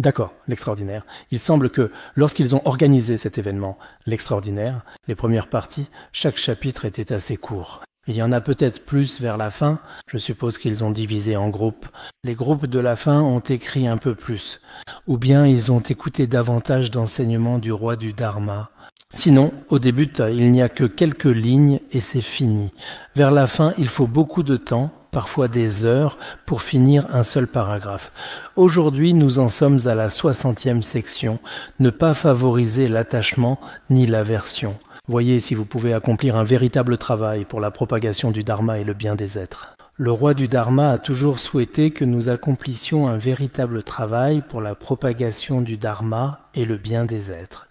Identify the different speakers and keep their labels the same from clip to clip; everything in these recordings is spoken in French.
Speaker 1: D'accord, l'extraordinaire. Il semble que, lorsqu'ils ont organisé cet événement, l'extraordinaire, les premières parties, chaque chapitre était assez court. Il y en a peut-être plus vers la fin, je suppose qu'ils ont divisé en groupes. Les groupes de la fin ont écrit un peu plus, ou bien ils ont écouté davantage d'enseignements du roi du Dharma. Sinon, au début, il n'y a que quelques lignes et c'est fini. Vers la fin, il faut beaucoup de temps, parfois des heures, pour finir un seul paragraphe. Aujourd'hui, nous en sommes à la 60e section, ne pas favoriser l'attachement ni l'aversion. Voyez si vous pouvez accomplir un véritable travail pour la propagation du Dharma et le bien des êtres. Le roi du Dharma a toujours souhaité que nous accomplissions un véritable travail pour la propagation du Dharma et le bien des êtres.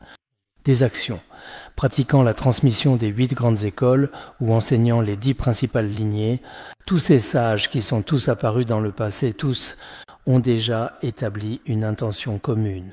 Speaker 1: Des actions, pratiquant la transmission des 8 grandes écoles ou enseignant les 10 principales lignées, tous ces sages qui sont tous apparus dans le passé, tous ont déjà établi une intention commune.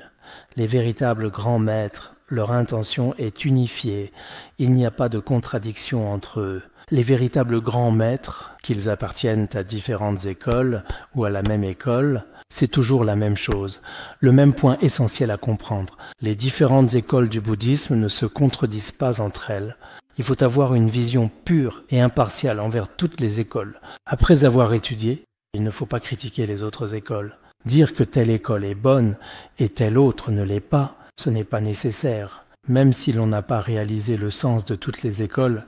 Speaker 1: Les véritables grands maîtres, leur intention est unifiée, il n'y a pas de contradiction entre eux. Les véritables grands maîtres, qu'ils appartiennent à différentes écoles ou à la même école, c'est toujours la même chose, le même point essentiel à comprendre. Les différentes écoles du bouddhisme ne se contredisent pas entre elles. Il faut avoir une vision pure et impartiale envers toutes les écoles. Après avoir étudié, il ne faut pas critiquer les autres écoles. Dire que telle école est bonne et telle autre ne l'est pas, ce n'est pas nécessaire. Même si l'on n'a pas réalisé le sens de toutes les écoles,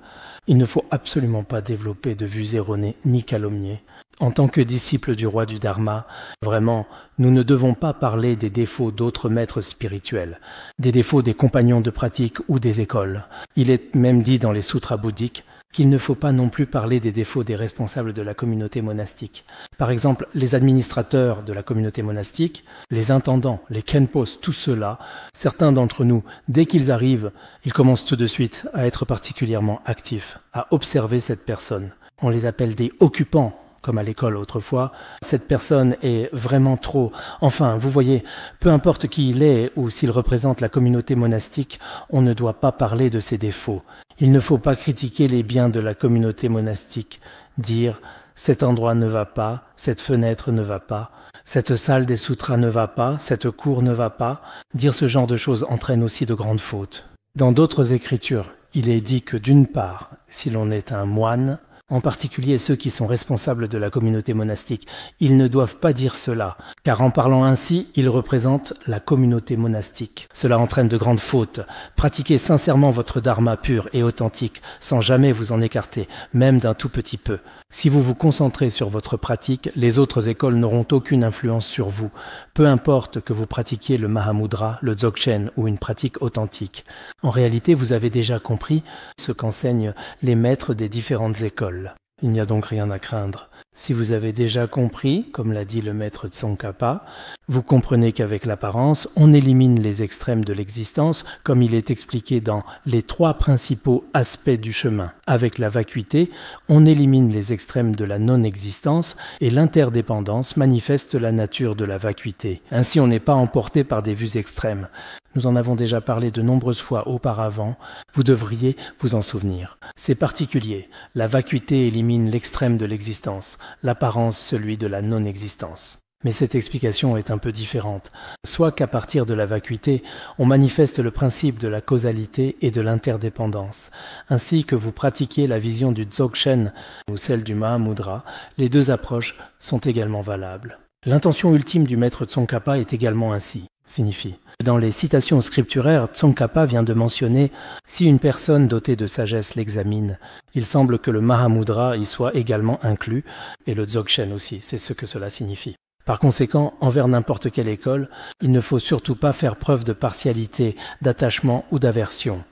Speaker 1: il ne faut absolument pas développer de vues erronées ni calomnier. En tant que disciples du roi du Dharma, vraiment, nous ne devons pas parler des défauts d'autres maîtres spirituels, des défauts des compagnons de pratique ou des écoles. Il est même dit dans les sutras bouddhiques qu'il ne faut pas non plus parler des défauts des responsables de la communauté monastique. Par exemple, les administrateurs de la communauté monastique, les intendants, les khenpos, tout cela, certains d'entre nous, dès qu'ils arrivent, ils commencent tout de suite à être particulièrement actifs, à observer cette personne. On les appelle des occupants, comme à l'école autrefois. Cette personne est vraiment trop... Enfin, vous voyez, peu importe qui il est ou s'il représente la communauté monastique, on ne doit pas parler de ses défauts. Il ne faut pas critiquer les biens de la communauté monastique, dire « cet endroit ne va pas, cette fenêtre ne va pas, cette salle des sutras ne va pas, cette cour ne va pas ». Dire ce genre de choses entraîne aussi de grandes fautes. Dans d'autres écritures, il est dit que d'une part, si l'on est un moine, en particulier ceux qui sont responsables de la communauté monastique, ils ne doivent pas dire cela, car en parlant ainsi, ils représentent la communauté monastique. Cela entraîne de grandes fautes. Pratiquez sincèrement votre dharma pur et authentique, sans jamais vous en écarter, même d'un tout petit peu. Si vous vous concentrez sur votre pratique, les autres écoles n'auront aucune influence sur vous, peu importe que vous pratiquiez le Mahamudra, le Dzogchen ou une pratique authentique. En réalité, vous avez déjà compris ce qu'enseignent les maîtres des différentes écoles. Il n'y a donc rien à craindre. Si vous avez déjà compris, comme l'a dit le maître Tsongkhapa, vous comprenez qu'avec l'apparence, on élimine les extrêmes de l'existence, comme il est expliqué dans les 3 principaux aspects du chemin. Avec la vacuité, on élimine les extrêmes de la non-existence et l'interdépendance manifeste la nature de la vacuité. Ainsi, on n'est pas emporté par des vues extrêmes. Nous en avons déjà parlé de nombreuses fois auparavant, vous devriez vous en souvenir. C'est particulier, la vacuité élimine l'extrême de l'existence, l'apparence celui de la non-existence. Mais cette explication est un peu différente, soit qu'à partir de la vacuité, on manifeste le principe de la causalité et de l'interdépendance. Ainsi que vous pratiquiez la vision du Dzogchen ou celle du Mahamudra, les 2 approches sont également valables. L'intention ultime du maître Tsongkhapa est également ainsi, signifie. Dans les citations scripturaires, Tsongkhapa vient de mentionner « si une personne dotée de sagesse l'examine », il semble que le Mahamudra y soit également inclus, et le Dzogchen aussi, c'est ce que cela signifie. Par conséquent, envers n'importe quelle école, il ne faut surtout pas faire preuve de partialité, d'attachement ou d'aversion.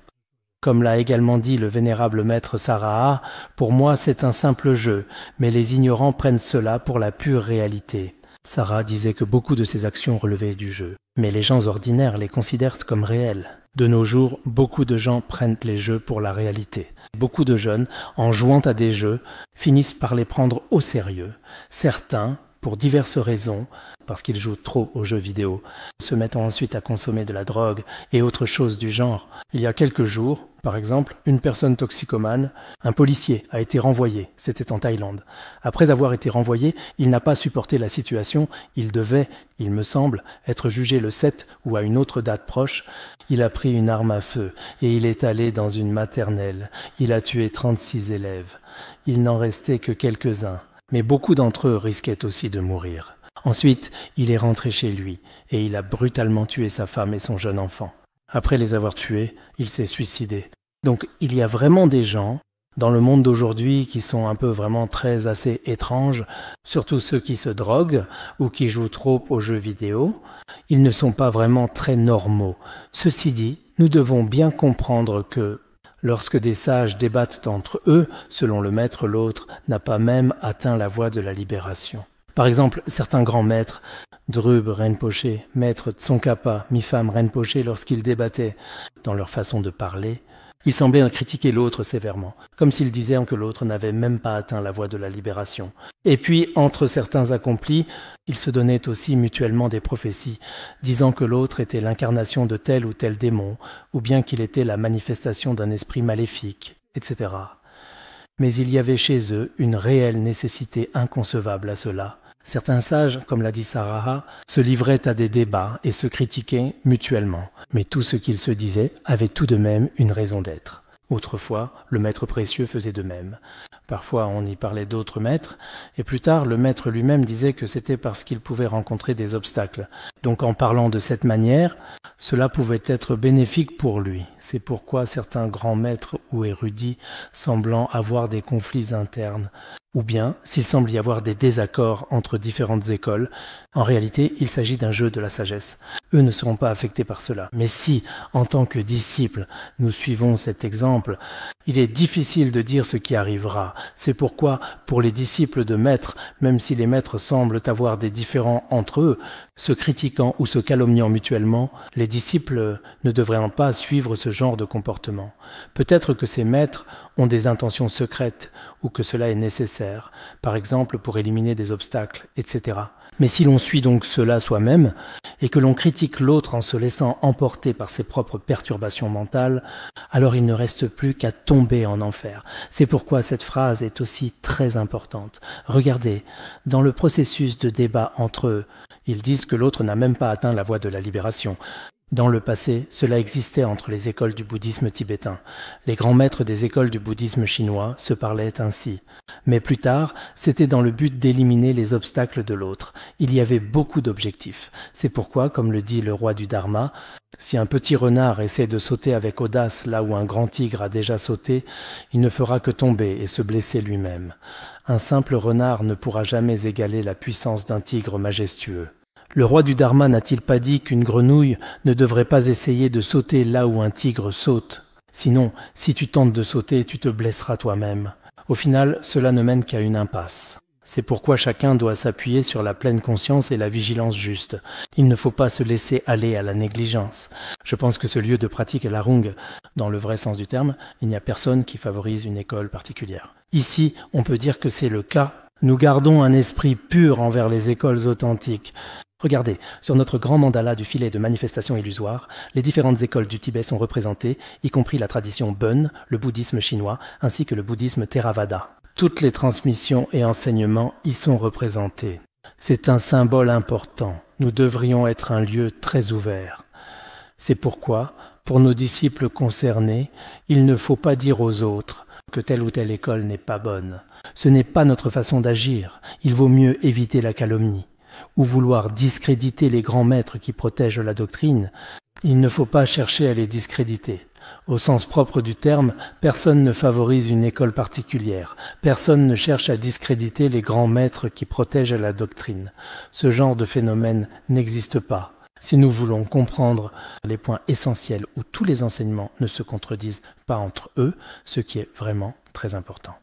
Speaker 1: Comme l'a également dit le vénérable maître Saraha, pour moi c'est un simple jeu, mais les ignorants prennent cela pour la pure réalité. Sarah disait que beaucoup de ses actions relevaient du jeu, mais les gens ordinaires les considèrent comme réels. De nos jours, beaucoup de gens prennent les jeux pour la réalité. Beaucoup de jeunes, en jouant à des jeux, finissent par les prendre au sérieux. Certains, pour diverses raisons, parce qu'ils jouent trop aux jeux vidéo, se mettant ensuite à consommer de la drogue et autres choses du genre. Il y a quelques jours, par exemple, une personne toxicomane, un policier, a été renvoyé. C'était en Thaïlande. Après avoir été renvoyé, il n'a pas supporté la situation. Il devait, il me semble, être jugé le 7 ou à une autre date proche. Il a pris une arme à feu et il est allé dans une maternelle. Il a tué 36 élèves. Il n'en restait que quelques-uns. Mais beaucoup d'entre eux risquaient aussi de mourir. Ensuite, il est rentré chez lui et il a brutalement tué sa femme et son jeune enfant. Après les avoir tués, il s'est suicidé. Donc il y a vraiment des gens dans le monde d'aujourd'hui qui sont un peu vraiment très assez étranges, surtout ceux qui se droguent ou qui jouent trop aux jeux vidéo. Ils ne sont pas vraiment très normaux. Ceci dit, nous devons bien comprendre que lorsque des sages débattent entre eux, selon le maître, l'autre n'a pas même atteint la voie de la libération. Par exemple, certains grands maîtres, Drub Rinpoche, maître Tsongkhapa, Mifam Rinpoche, lorsqu'ils débattaient dans leur façon de parler, ils semblaient critiquer l'autre sévèrement, comme s'ils disaient que l'autre n'avait même pas atteint la voie de la libération. Et puis, entre certains accomplis, ils se donnaient aussi mutuellement des prophéties, disant que l'autre était l'incarnation de tel ou tel démon, ou bien qu'il était la manifestation d'un esprit maléfique, etc. Mais il y avait chez eux une réelle nécessité inconcevable à cela. Certains sages, comme l'a dit Saraha, se livraient à des débats et se critiquaient mutuellement. Mais tout ce qu'ils se disaient avait tout de même une raison d'être. Autrefois, le maître précieux faisait de même. Parfois, on y parlait d'autres maîtres, et plus tard, le maître lui-même disait que c'était parce qu'il pouvait rencontrer des obstacles. Donc, en parlant de cette manière, cela pouvait être bénéfique pour lui. C'est pourquoi certains grands maîtres ou érudits semblant avoir des conflits internes, ou bien, s'il semble y avoir des désaccords entre différentes écoles, en réalité, il s'agit d'un jeu de la sagesse. Eux ne seront pas affectés par cela. Mais si, en tant que disciples, nous suivons cet exemple, il est difficile de dire ce qui arrivera. C'est pourquoi, pour les disciples de maîtres, même si les maîtres semblent avoir des différends entre eux, se critiquant ou se calomniant mutuellement, les disciples ne devraient pas suivre ce genre de comportement. Peut-être que ces maîtres ont des intentions secrètes ou que cela est nécessaire, par exemple pour éliminer des obstacles, etc. Mais si l'on suit donc cela soi-même, et que l'on critique l'autre en se laissant emporter par ses propres perturbations mentales, alors il ne reste plus qu'à tomber en enfer. C'est pourquoi cette phrase est aussi très importante. Regardez, dans le processus de débat entre eux, ils disent que l'autre n'a même pas atteint la voie de la libération. Dans le passé, cela existait entre les écoles du bouddhisme tibétain. Les grands maîtres des écoles du bouddhisme chinois se parlaient ainsi. Mais plus tard, c'était dans le but d'éliminer les obstacles de l'autre. Il y avait beaucoup d'objectifs. C'est pourquoi, comme le dit le roi du Dharma, si un petit renard essaie de sauter avec audace là où un grand tigre a déjà sauté, il ne fera que tomber et se blesser lui-même. Un simple renard ne pourra jamais égaler la puissance d'un tigre majestueux. Le roi du Dharma n'a-t-il pas dit qu'une grenouille ne devrait pas essayer de sauter là où un tigre saute? Sinon, si tu tentes de sauter, tu te blesseras toi-même. Au final, cela ne mène qu'à une impasse. C'est pourquoi chacun doit s'appuyer sur la pleine conscience et la vigilance juste. Il ne faut pas se laisser aller à la négligence. Je pense que ce lieu de pratique est Larung. Dans le vrai sens du terme, il n'y a personne qui favorise une école particulière. Ici, on peut dire que c'est le cas. Nous gardons un esprit pur envers les écoles authentiques. Regardez, sur notre grand mandala du filet de manifestation illusoire, les différentes écoles du Tibet sont représentées, y compris la tradition Bön, le bouddhisme chinois, ainsi que le bouddhisme Theravada. Toutes les transmissions et enseignements y sont représentés. C'est un symbole important. Nous devrions être un lieu très ouvert. C'est pourquoi, pour nos disciples concernés, il ne faut pas dire aux autres que telle ou telle école n'est pas bonne. Ce n'est pas notre façon d'agir. Il vaut mieux éviter la calomnie. Ou vouloir discréditer les grands maîtres qui protègent la doctrine, il ne faut pas chercher à les discréditer. Au sens propre du terme, personne ne favorise une école particulière, personne ne cherche à discréditer les grands maîtres qui protègent la doctrine. Ce genre de phénomène n'existe pas. Si nous voulons comprendre les points essentiels où tous les enseignements ne se contredisent pas entre eux, ce qui est vraiment très important.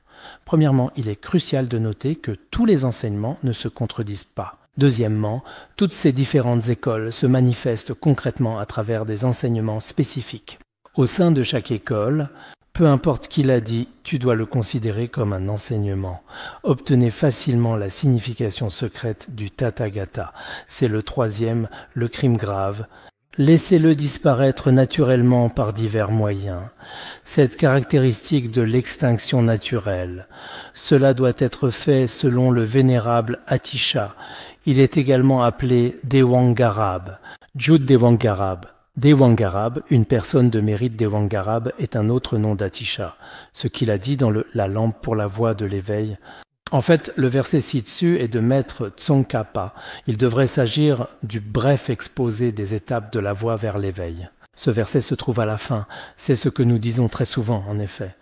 Speaker 1: Premièrement, il est crucial de noter que tous les enseignements ne se contredisent pas. Deuxièmement, toutes ces différentes écoles se manifestent concrètement à travers des enseignements spécifiques. Au sein de chaque école, Peu importe qui l'a dit, tu dois le considérer comme un enseignement. Obtenez facilement la signification secrète du Tathagata. C'est le troisième, le crime grave. Laissez-le disparaître naturellement par divers moyens. Cette caractéristique de l'extinction naturelle. Cela doit être fait selon le vénérable Atisha. Il est également appelé Dewangarab, Jude Dewangarab. Dewangarab, une personne de mérite Dewangarab, est un autre nom d'Atisha, ce qu'il a dit dans la lampe pour la voie de l'éveil. En fait, le verset ci-dessus est de maître Tsongkhapa. Il devrait s'agir du bref exposé des étapes de la voie vers l'éveil. Ce verset se trouve à la fin. C'est ce que nous disons très souvent, en effet.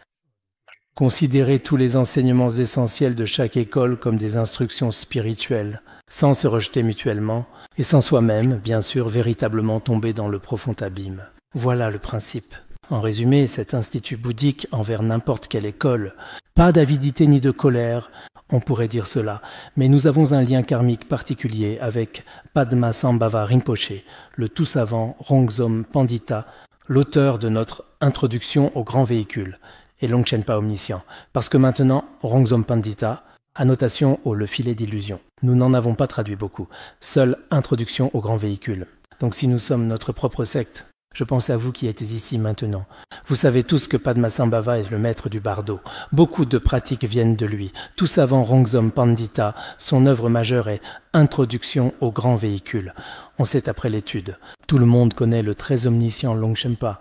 Speaker 1: Considérez tous les enseignements essentiels de chaque école comme des instructions spirituelles, sans se rejeter mutuellement, et sans soi-même, bien sûr, véritablement tomber dans le profond abîme. Voilà le principe. En résumé, cet institut bouddhique envers n'importe quelle école, pas d'avidité ni de colère, on pourrait dire cela, mais nous avons un lien karmique particulier avec Padmasambhava Rinpoché, le tout savant Rongzom Pandita, l'auteur de notre introduction au grand véhicule, et Longchenpa omniscient, parce que maintenant, Rongzom Pandita, annotation au Le filet d'illusion. Nous n'en avons pas traduit beaucoup, seule introduction au grand véhicule. Donc si nous sommes notre propre secte, je pense à vous qui êtes ici maintenant. Vous savez tous que Padmasambhava est le maître du bardo. Beaucoup de pratiques viennent de lui. Tout savant Rongzom Pandita, son œuvre majeure est Introduction au grand véhicule. On sait après l'étude. Tout le monde connaît le très omniscient Longchenpa,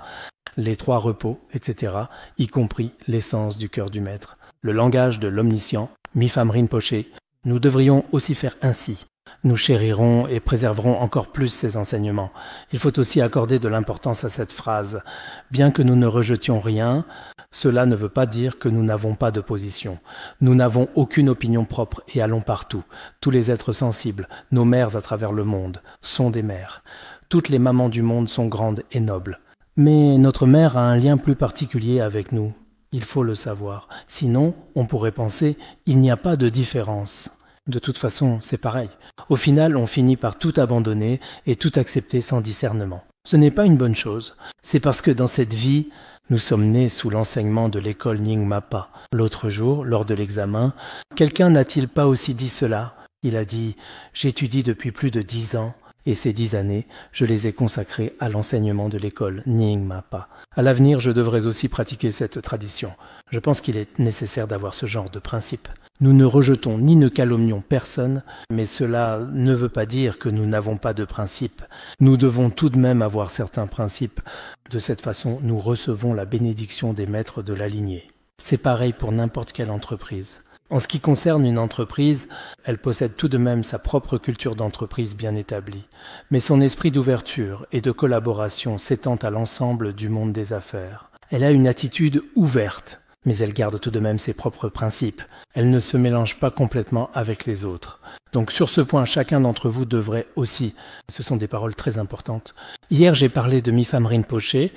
Speaker 1: les trois repos, etc., y compris l'essence du cœur du maître. Le langage de l'omniscient, Mipham Rinpoché, nous devrions aussi faire ainsi. Nous chérirons et préserverons encore plus ces enseignements. Il faut aussi accorder de l'importance à cette phrase. Bien que nous ne rejetions rien, cela ne veut pas dire que nous n'avons pas de position. Nous n'avons aucune opinion propre et allons partout. Tous les êtres sensibles, nos mères à travers le monde, sont des mères. Toutes les mamans du monde sont grandes et nobles. Mais notre mère a un lien plus particulier avec nous. Il faut le savoir. Sinon, on pourrait penser, il n'y a pas de différence. De toute façon, c'est pareil. Au final, on finit par tout abandonner et tout accepter sans discernement. Ce n'est pas une bonne chose. C'est parce que dans cette vie, nous sommes nés sous l'enseignement de l'école Nyingmapa. L'autre jour, lors de l'examen, quelqu'un n'a-t-il pas aussi dit cela? Il a dit « J'étudie depuis plus de 10 ans. Et ces 10 années, je les ai consacrées à l'enseignement de l'école Nyingmapa. À l'avenir, je devrais aussi pratiquer cette tradition. Je pense qu'il est nécessaire d'avoir ce genre de principe. Nous ne rejetons ni ne calomnions personne, mais cela ne veut pas dire que nous n'avons pas de principes. Nous devons tout de même avoir certains principes. De cette façon, nous recevons la bénédiction des maîtres de la lignée. C'est pareil pour n'importe quelle entreprise. En ce qui concerne une entreprise, elle possède tout de même sa propre culture d'entreprise bien établie. Mais son esprit d'ouverture et de collaboration s'étend à l'ensemble du monde des affaires. Elle a une attitude ouverte, mais elle garde tout de même ses propres principes. Elle ne se mélange pas complètement avec les autres. Donc sur ce point, chacun d'entre vous devrait aussi. Ce sont des paroles très importantes. Hier, j'ai parlé de Mipham Rinpoché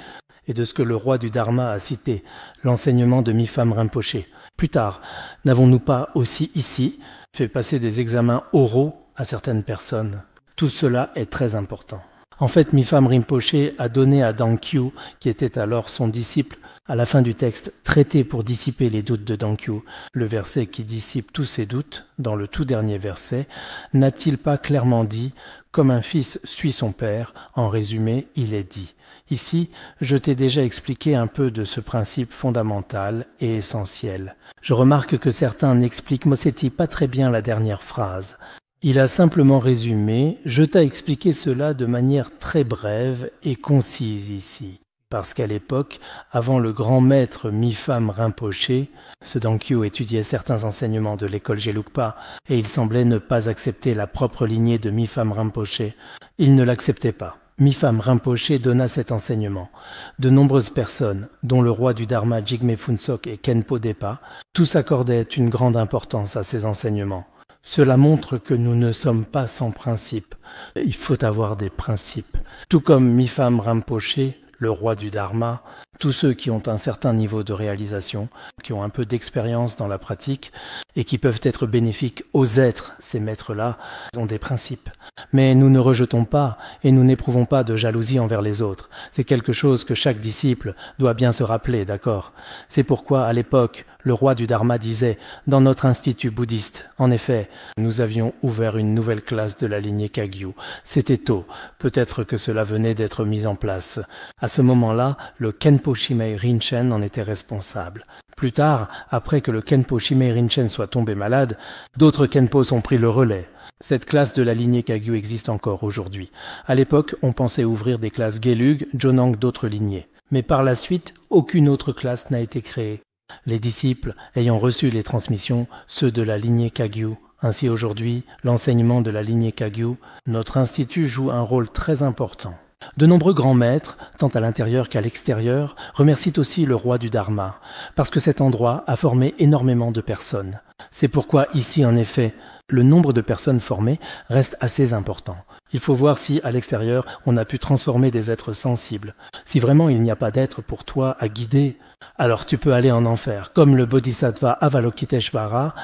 Speaker 1: et de ce que le roi du Dharma a cité, l'enseignement de Mipham Rinpoché. Plus tard, n'avons-nous pas aussi ici fait passer des examens oraux à certaines personnes? Tout cela est très important. En fait, Mipham Rinpoché a donné à Dankyu, qui était alors son disciple, à la fin du texte, traité pour dissiper les doutes de Dankyu, le verset qui dissipe tous ses doutes, dans le tout dernier verset, n'a-t-il pas clairement dit « Comme un fils suit son père », en résumé, il est dit. Ici, je t'ai déjà expliqué un peu de ce principe fondamental et essentiel. Je remarque que certains n'expliquent Mosetti pas très bien la dernière phrase. Il a simplement résumé « Je t'ai expliqué cela de manière très brève et concise ici ». Parce qu'à l'époque, avant le grand maître Mipham Rinpoché, ce Dankyu étudiait certains enseignements de l'école Gelugpa et il semblait ne pas accepter la propre lignée de Mipham Rinpoché. Il ne l'acceptait pas. Mipham Rinpoché donna cet enseignement. De nombreuses personnes, dont le roi du Dharma Jigme Phuntsok et Khenpo Depa, tous accordaient une grande importance à ces enseignements. Cela montre que nous ne sommes pas sans principes. Il faut avoir des principes. Tout comme Mipham Rinpoché, le roi du Dharma, Tous ceux qui ont un certain niveau de réalisation, qui ont un peu d'expérience dans la pratique et qui peuvent être bénéfiques aux êtres, ces maîtres-là, ont des principes. Mais nous ne rejetons pas et nous n'éprouvons pas de jalousie envers les autres. C'est quelque chose que chaque disciple doit bien se rappeler, d'accord? C'est pourquoi, à l'époque, le roi du Dharma disait, dans notre institut bouddhiste, en effet, nous avions ouvert une nouvelle classe de la lignée Kagyu. C'était tôt, peut-être que cela venait d'être mis en place. À ce moment-là, le Kenpo Shimei Rinchen en était responsable. Plus tard, après que le Kenpo Shimei Rinchen soit tombé malade, d'autres Kenpos ont pris le relais. Cette classe de la lignée Kagyu existe encore aujourd'hui. À l'époque, on pensait ouvrir des classes Gelug, Jonang d'autres lignées. Mais par la suite, aucune autre classe n'a été créée. Les disciples ayant reçu les transmissions, ceux de la lignée Kagyu. Ainsi aujourd'hui, l'enseignement de la lignée Kagyu, notre institut joue un rôle très important. De nombreux grands maîtres, tant à l'intérieur qu'à l'extérieur, remercient aussi le roi du Dharma, parce que cet endroit a formé énormément de personnes. C'est pourquoi ici, en effet, le nombre de personnes formées reste assez important. Il faut voir si, à l'extérieur, on a pu transformer des êtres sensibles. Si vraiment il n'y a pas d'être pour toi à guider, alors tu peux aller en enfer, comme le Bodhisattva Avalokiteshvara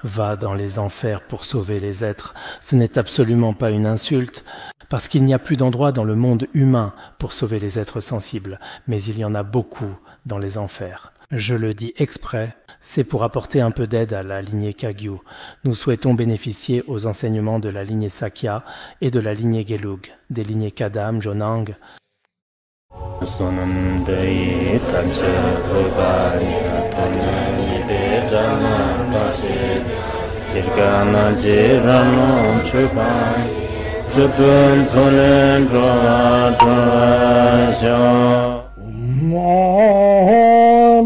Speaker 1: va dans les enfers pour sauver les êtres. Ce n'est absolument pas une insulte, parce qu'il n'y a plus d'endroit dans le monde humain pour sauver les êtres sensibles, mais il y en a beaucoup dans les enfers. Je le dis exprès, c'est pour apporter un peu d'aide à la lignée Kagyu. Nous souhaitons bénéficier aux enseignements de la lignée Sakya et de la lignée Gelug, des lignées Kadam, Jonang.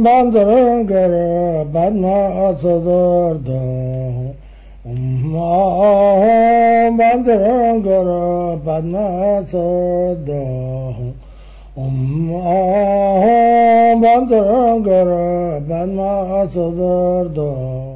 Speaker 2: Bandangara Badma Asadardha Bandangara Badma Asadardha Bandangara Badma Asadardha